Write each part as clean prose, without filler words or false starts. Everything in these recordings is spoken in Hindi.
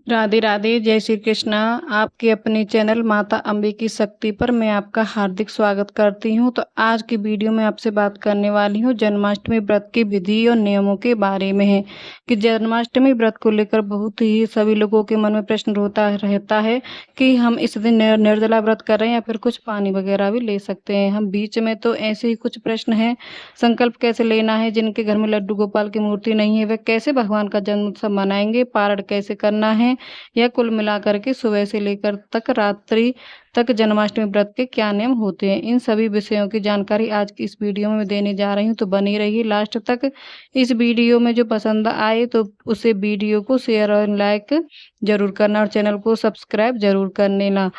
राधे राधे, जय श्री कृष्णा। आपके अपने चैनल माता अम्बे की शक्ति पर मैं आपका हार्दिक स्वागत करती हूं। तो आज की वीडियो में आपसे बात करने वाली हूं जन्माष्टमी व्रत की विधि और नियमों के बारे में है कि जन्माष्टमी व्रत को लेकर बहुत ही सभी लोगों के मन में प्रश्न होता रहता है कि हम इस दिन निर्जला व्रत कर रहे हैं या फिर कुछ पानी वगैरह भी ले सकते हैं। हम बीच में तो ऐसे ही कुछ प्रश्न हैं, संकल्प कैसे लेना है, जिनके घर में लड्डू गोपाल की मूर्ति नहीं है वह कैसे भगवान का जन्म उत्सव मनाएंगे, पारण कैसे करना है, यह कुल मिलाकर के सुबह से लेकर तक रात्रि तक जन्माष्टमी व्रत के क्या नियम होते हैं, इन सभी विषयों की जानकारी आज की इस वीडियो में मैं देने जा रही हूँ। तो बनी रहिए लास्ट तक। इस वीडियो में जो पसंद आए तो उसे वीडियो को शेयर और लाइक जरूर करना और चैनल को सब्सक्राइब जरूर कर लेना।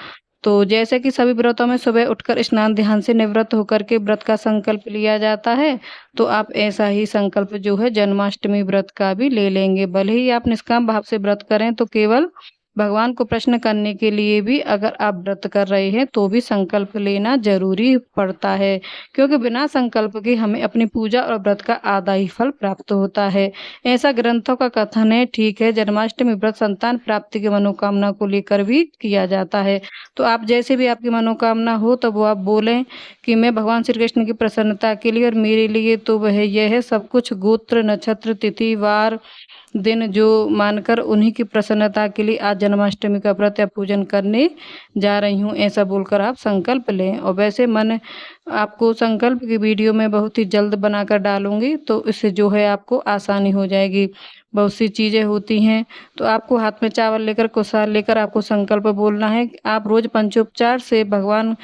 तो जैसे कि सभी व्रतों में सुबह उठकर स्नान ध्यान से निवृत्त होकर के व्रत का संकल्प लिया जाता है, तो आप ऐसा ही संकल्प जो है जन्माष्टमी व्रत का भी ले लेंगे। भले ही आप निष्काम भाव से व्रत करें तो केवल भगवान को प्रश्न करने के लिए भी अगर आप व्रत कर रहे हैं तो भी संकल्प लेना जरूरी पड़ता है, क्योंकि बिना संकल्प के हमें अपनी पूजा और व्रत का आधा ही फल प्राप्त होता है। ऐसा ग्रंथों का कथन है। ठीक है, जन्माष्टमी व्रत संतान प्राप्ति की मनोकामना को लेकर भी किया जाता है। तो आप जैसे भी आपकी मनोकामना हो तब वो आप बोलें कि मैं भगवान श्री कृष्ण की प्रसन्नता के लिए और मेरे लिए तो वह यह है सब कुछ, गोत्र नक्षत्र तिथि वार दिन जो मानकर उन्हीं की प्रसन्नता के लिए आज जन्माष्टमी का व्रत या पूजन करने जा रही हूँ, ऐसा बोलकर आप संकल्प लें। और वैसे मन आपको संकल्प की वीडियो में बहुत ही जल्द बनाकर डालूंगी, तो इससे जो है आपको आसानी हो जाएगी। बहुत सी चीज़ें होती हैं, तो आपको हाथ में चावल लेकर कुशाल लेकर आपको संकल्प बोलना है। आप रोज पंचोपचार से भगवान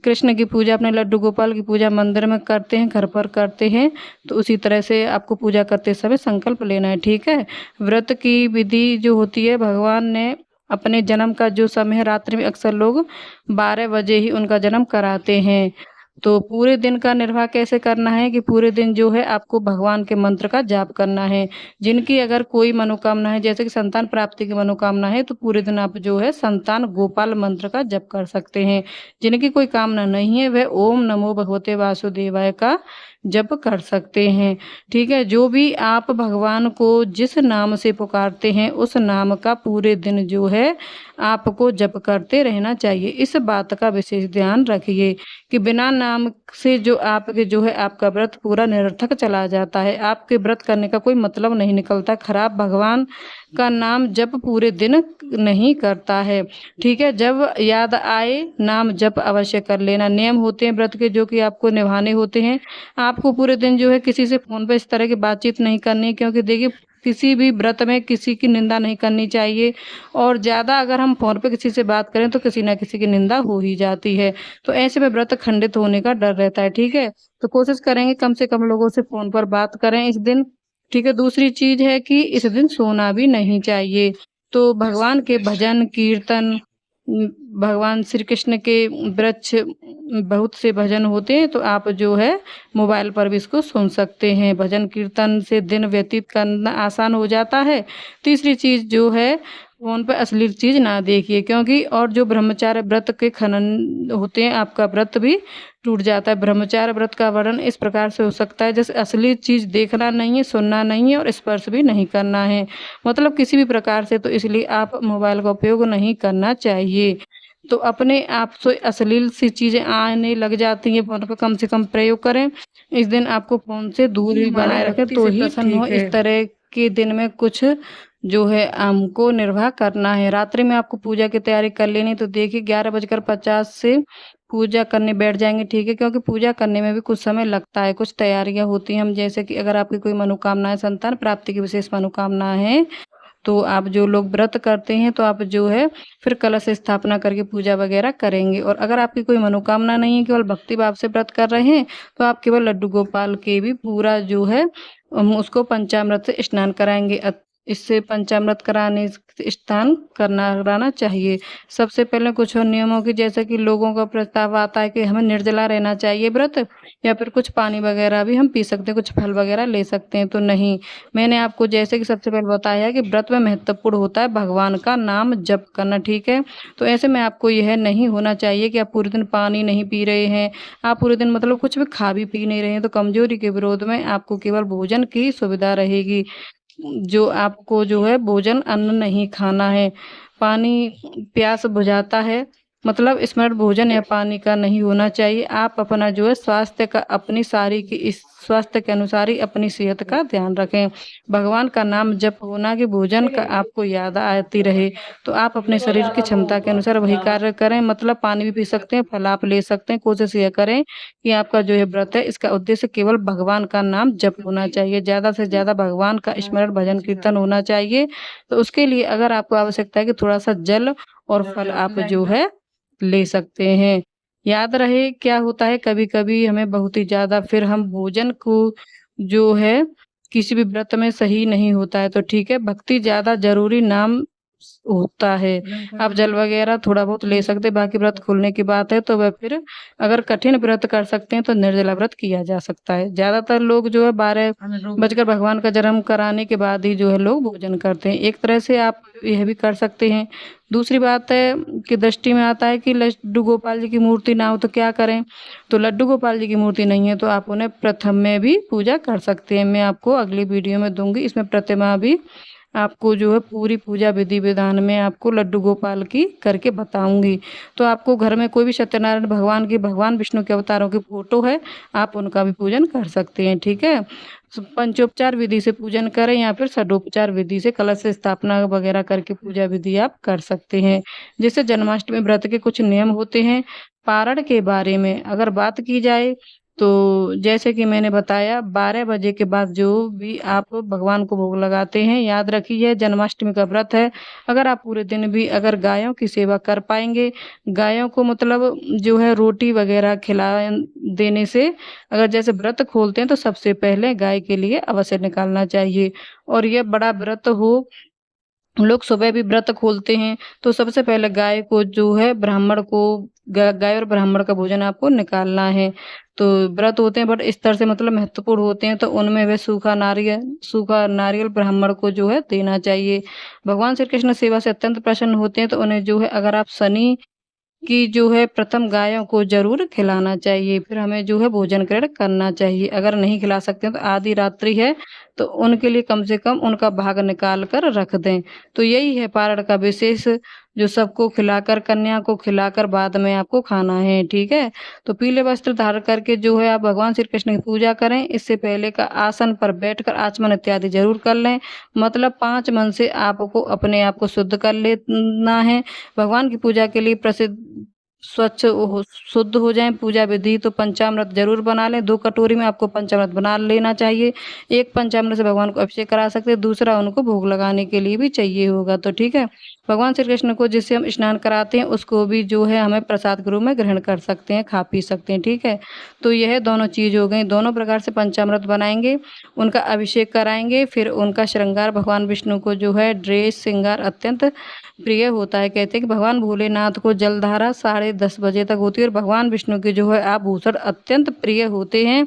कृष्ण की पूजा, अपने लड्डू गोपाल की पूजा मंदिर में करते हैं, घर पर करते हैं, तो उसी तरह से आपको पूजा करते समय संकल्प लेना है। ठीक है। व्रत की विधि जो होती है, भगवान ने अपने जन्म का जो समय है, रात्रि में अक्सर लोग 12 बजे ही उनका जन्म कराते हैं। तो पूरे दिन का निर्वाह कैसे करना है कि पूरे दिन जो है आपको भगवान के मंत्र का जाप करना है। जिनकी अगर कोई मनोकामना है, जैसे कि संतान प्राप्ति की मनोकामना है, तो पूरे दिन आप जो है संतान गोपाल मंत्र का जप कर सकते हैं। जिनकी कोई कामना नहीं है वह ओम नमो भगवते वासुदेवाय का जप कर सकते हैं। ठीक है। जो भी आप भगवान को जिस नाम से पुकारते हैं उस नाम का पूरे दिन जो है आपको जप करते रहना चाहिए। इस बात का विशेष ध्यान रखिए कि बिना नाम से जो आपके जो है आपका व्रत पूरा निरर्थक चला जाता है। आपके व्रत करने का कोई मतलब नहीं निकलता। खराब भगवान का नाम जप पूरे दिन नहीं करता है। ठीक है। जब याद आए नाम जप अवश्य कर लेना। नियम होते हैं व्रत के जो कि आपको निभाने होते हैं। आपको पूरे दिन जो है किसी से फोन पर इस तरह की बातचीत नहीं करनी है, क्योंकि देखिए किसी भी व्रत में किसी की निंदा नहीं करनी चाहिए, और ज़्यादा अगर हम फ़ोन पे किसी से बात करें तो किसी ना किसी की निंदा हो ही जाती है। तो ऐसे में व्रत खंडित होने का डर रहता है। ठीक है। तो कोशिश करेंगे कम से कम लोगों से फ़ोन पर बात करें इस दिन। ठीक है। दूसरी चीज़ है कि इस दिन सोना भी नहीं चाहिए। तो भगवान के भजन कीर्तन, भगवान श्री कृष्ण के वृक्ष बहुत से भजन होते हैं, तो आप जो है मोबाइल पर भी इसको सुन सकते हैं। भजन कीर्तन से दिन व्यतीत करना आसान हो जाता है। तीसरी चीज़ जो है, फ़ोन पर अश्लील चीज़ ना देखिए, क्योंकि और जो ब्रह्मचार्य व्रत के खनन होते हैं आपका व्रत भी टूट जाता है। ब्रह्मचार्य व्रत का वर्णन इस प्रकार से हो सकता है जैसे अश्लील चीज़ देखना नहीं है, सुनना नहीं है और स्पर्श भी नहीं करना है, मतलब किसी भी प्रकार से। तो इसलिए आप मोबाइल का उपयोग नहीं करना चाहिए। तो अपने आप से अश्लील सी चीज़ें आने लग जाती हैं, फ़ोन का कम से कम प्रयोग करें। इस दिन आपको फ़ोन से दूर ही बनाए रखें तो ही प्रसन्न हो। इस तरह के दिन में कुछ जो है हमको निर्वाह करना है। रात्रि में आपको पूजा की तैयारी कर लेनी। तो देखिए 11:50 से पूजा करने बैठ जाएंगे। ठीक है। क्योंकि पूजा करने में भी कुछ समय लगता है, कुछ तैयारियां होती हैं। हम जैसे कि अगर आपकी कोई मनोकामना है, संतान प्राप्ति की विशेष मनोकामना है, तो आप जो लोग व्रत करते हैं तो आप जो है फिर कलश स्थापना करके पूजा वगैरह करेंगे। और अगर आपकी कोई मनोकामना नहीं है, केवल भक्ति भाव से व्रत कर रहे हैं, तो आप केवल लड्डू गोपाल के भी पूरा जो है उसको पंचामृत से स्नान कराएंगे। इससे पंचामृत कराने स्नान कराना चाहिए। सबसे पहले कुछ और नियमों की, जैसे कि लोगों का प्रस्ताव आता है कि हमें निर्जला रहना चाहिए व्रत, या फिर कुछ पानी वगैरह भी हम पी सकते हैं, कुछ फल वगैरह ले सकते हैं। तो नहीं, मैंने आपको जैसे कि सबसे पहले बताया है कि व्रत में महत्वपूर्ण होता है भगवान का नाम जप करना। ठीक है। तो ऐसे में आपको यह नहीं होना चाहिए कि आप पूरे दिन पानी नहीं पी रहे हैं, आप पूरे दिन मतलब कुछ भी खा भी पी नहीं रहे हैं। तो कमजोरी के विरोध में आपको केवल भोजन की सुविधा रहेगी। जो आपको जो है भोजन अन्न नहीं खाना है। पानी प्यास बुझाता है, मतलब स्मरण भोजन या पानी का नहीं होना चाहिए। आप अपना जो है स्वास्थ्य का अपनी सारी की इस स्वास्थ्य के अनुसार ही अपनी सेहत का ध्यान रखें। भगवान का नाम जप होना कि भोजन का आपको याद आती रहे, तो आप अपने शरीर की क्षमता के अनुसार वही कार्य करें। मतलब पानी भी पी सकते हैं, फल आप ले सकते हैं। कोशिश यह करें कि आपका जो है व्रत है इसका उद्देश्य केवल भगवान का नाम जप होना चाहिए। ज़्यादा से ज़्यादा भगवान का स्मरण भजन कीर्तन होना चाहिए। तो उसके लिए अगर आपको आवश्यकता है कि थोड़ा-सा जल और फल आप जो है ले सकते हैं। याद रहे क्या होता है कभी-कभी हमें बहुत ही ज़्यादा फिर हम भोजन को जो है किसी भी व्रत में सही नहीं होता है, तो ठीक है, भक्ति ज़्यादा ज़रूरी नाम होता है। आप जल वगैरह थोड़ा बहुत ले सकते हैं, बाकी व्रत खोलने की बात है तो वह फिर अगर कठिन व्रत कर सकते हैं तो निर्जला व्रत किया जा सकता है। ज़्यादातर लोग जो है 12 बजकर भगवान का जन्म कराने के बाद ही जो है लोग भोजन करते हैं। एक तरह से आप यह भी कर सकते हैं। दूसरी बात है कि दृष्टि में आता है कि लड्डू गोपाल जी की मूर्ति ना हो तो क्या करें? तो लड्डू गोपाल जी की मूर्ति नहीं है तो आप उन्हें प्रथम में भी पूजा कर सकते हैं। मैं आपको अगली वीडियो में दूँगी, इसमें प्रतिमा भी आपको जो है पूरी पूजा विधि विधान में आपको लड्डू गोपाल की करके बताऊंगी। तो आपको घर में कोई भी सत्यनारायण भगवान की, भगवान विष्णु के अवतारों की फोटो है, आप उनका भी पूजन कर सकते हैं, ठीक है। पंचोपचार विधि से पूजन करें या फिर षडोपचार विधि से कलश स्थापना वगैरह करके पूजा विधि आप कर सकते हैं। जैसे जन्माष्टमी व्रत के कुछ नियम होते हैं। पारण के बारे में अगर बात की जाए तो जैसे कि मैंने बताया 12 बजे के बाद जो भी आप भगवान को भोग लगाते हैं, याद रखिए जन्माष्टमी का व्रत है। अगर आप पूरे दिन भी अगर गायों की सेवा कर पाएँगे, गायों को मतलब जो है रोटी वगैरह खिला देने से अगर जैसे व्रत खोलते हैं तो सबसे पहले गाय के लिए अवश्य निकालना चाहिए। और ये बड़ा व्रत हो, लोग सुबह भी व्रत खोलते हैं, तो सबसे पहले गाय को जो है ब्राह्मण को गाय और ब्राह्मण का भोजन आपको निकालना है। तो व्रत होते हैं बट इस तरह से मतलब महत्वपूर्ण होते हैं, तो उनमें वह सूखा नारियल ब्राह्मण को जो है देना चाहिए। भगवान श्री कृष्ण सेवा से अत्यंत प्रसन्न होते हैं, तो उन्हें जो है अगर आप शनि कि जो है प्रथम गायों को ज़रूर खिलाना चाहिए, फिर हमें जो है भोजन ग्रहण करना चाहिए। अगर नहीं खिला सकते हैं तो आधी रात्रि है, तो उनके लिए कम से कम उनका भाग निकाल कर रख दें। तो यही है पारण का विशेष, जो सबको खिलाकर कन्या को खिलाकर बाद में आपको खाना है, ठीक है? तो पीले वस्त्र धारण करके जो है आप भगवान श्री कृष्ण की पूजा करें। इससे पहले का आसन पर बैठकर आचमन इत्यादि ज़रूर कर लें। मतलब 5 मन से आपको अपने आप को शुद्ध कर लेना है। भगवान की पूजा के लिए प्रसिद्ध स्वच्छ हो शुद्ध हो जाएँ पूजा विधि, तो पंचामृत ज़रूर बना लें। 2 कटोरी में आपको पंचामृत बना लेना चाहिए। एक पंचामृत से भगवान को अभिषेक करा सकते हैं, दूसरा उनको भोग लगाने के लिए भी चाहिए होगा, तो ठीक है। भगवान श्री कृष्ण को जिससे हम स्नान कराते हैं उसको भी जो है हमें प्रसाद के रूप में ग्रहण कर सकते हैं, खा पी सकते हैं, ठीक है। तो यह दोनों चीज़ हो गई, दोनों प्रकार से पंचामृत बनाएँगे, उनका अभिषेक कराएँगे, फिर उनका श्रृंगार भगवान विष्णु को जो है ड्रेस श्रृंगार अत्यंत प्रिय होता है। कहते हैं कि भगवान भोलेनाथ को जलधारा 10:30 बजे तक होती है और भगवान विष्णु के जो है आभूषण अत्यंत प्रिय होते हैं।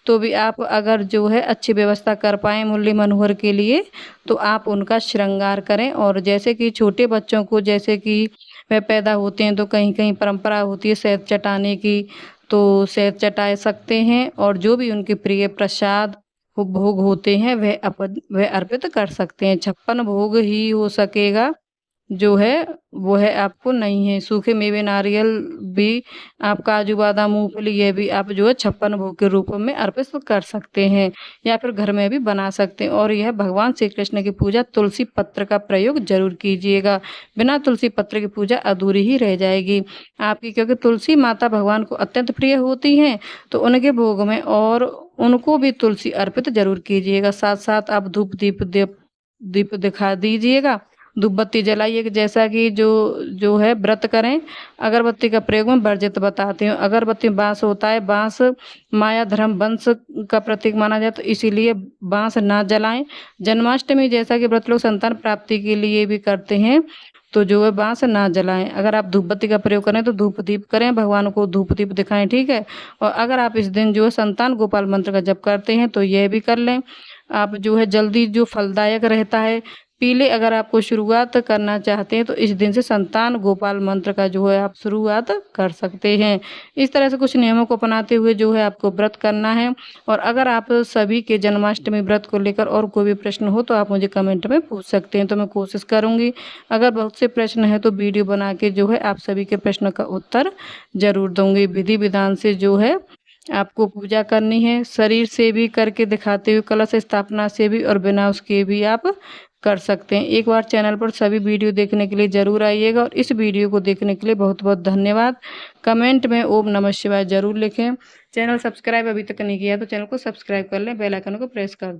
तो भी आप अगर जो है अच्छी व्यवस्था कर पाएँ मुरली मनोहर के लिए, तो आप उनका श्रृंगार करें। और जैसे कि छोटे बच्चों को जैसे कि वह पैदा होते हैं तो कहीं-कहीं परंपरा होती है शहद चटाने की, तो शहद चटा सकते हैं और जो भी उनके प्रिय प्रसाद भोग होते हैं वह अर्पित कर सकते हैं। 56 भोग ही हो सकेगा जो है वो है आपको नहीं है। सूखे मेवे नारियल भी आप काजू बादाम मूंगफली ये भी आप जो है 56 भोग के रूप में अर्पित कर सकते हैं या फिर घर में भी बना सकते हैं। और यह भगवान श्री कृष्ण की पूजा तुलसी पत्र का प्रयोग जरूर कीजिएगा। बिना तुलसी पत्र की पूजा अधूरी ही रह जाएगी आपकी, क्योंकि तुलसी माता भगवान को अत्यंत प्रिय होती हैं, तो उनके भोग में और उनको भी तुलसी अर्पित जरूर कीजिएगा। साथ साथ आप धूप दीप दिखा दीजिएगा, धूप बत्ती जलाइए कि जैसा कि जो है व्रत करें। अगरबत्ती का प्रयोग मैं वर्जित बताती हूँ। अगरबत्ती में बाँस होता है, बाँस माया धर्म वंश का प्रतीक माना जाए, तो इसीलिए बाँस ना जलाएं। जन्माष्टमी जैसा कि व्रत लोग संतान प्राप्ति के लिए भी करते हैं, तो जो है बाँस ना जलाएं। अगर आप धूप बत्ती का प्रयोग करें तो धूप दीप करें, भगवान को धूप दीप दिखाएं, ठीक है। और अगर आप इस दिन जो है संतान गोपाल मंत्र का जप करते हैं तो यह भी कर लें। आप जो है जल्दी जो फलदायक रहता है, पीले अगर आपको शुरुआत करना चाहते हैं तो इस दिन से संतान गोपाल मंत्र का जो है आप शुरुआत कर सकते हैं। इस तरह से कुछ नियमों को अपनाते हुए जो है आपको व्रत करना है। और अगर आप सभी के जन्माष्टमी व्रत को लेकर और कोई भी प्रश्न हो तो आप मुझे कमेंट में पूछ सकते हैं, तो मैं कोशिश करूँगी। अगर बहुत से प्रश्न हैं तो वीडियो बना के जो है आप सभी के प्रश्नों का उत्तर ज़रूर दूँगी। विधि विधान से जो है आपको पूजा करनी है, शरीर से भी करके दिखाते हुए, कलश स्थापना से भी और बिना उसके भी आप कर सकते हैं। एक बार चैनल पर सभी वीडियो देखने के लिए ज़रूर आइएगा और इस वीडियो को देखने के लिए बहुत बहुत धन्यवाद। कमेंट में ओम नमः शिवाय ज़रूर लिखें। चैनल सब्सक्राइब अभी तक नहीं किया तो चैनल को सब्सक्राइब कर लें, बेल आइकन को प्रेस कर दें।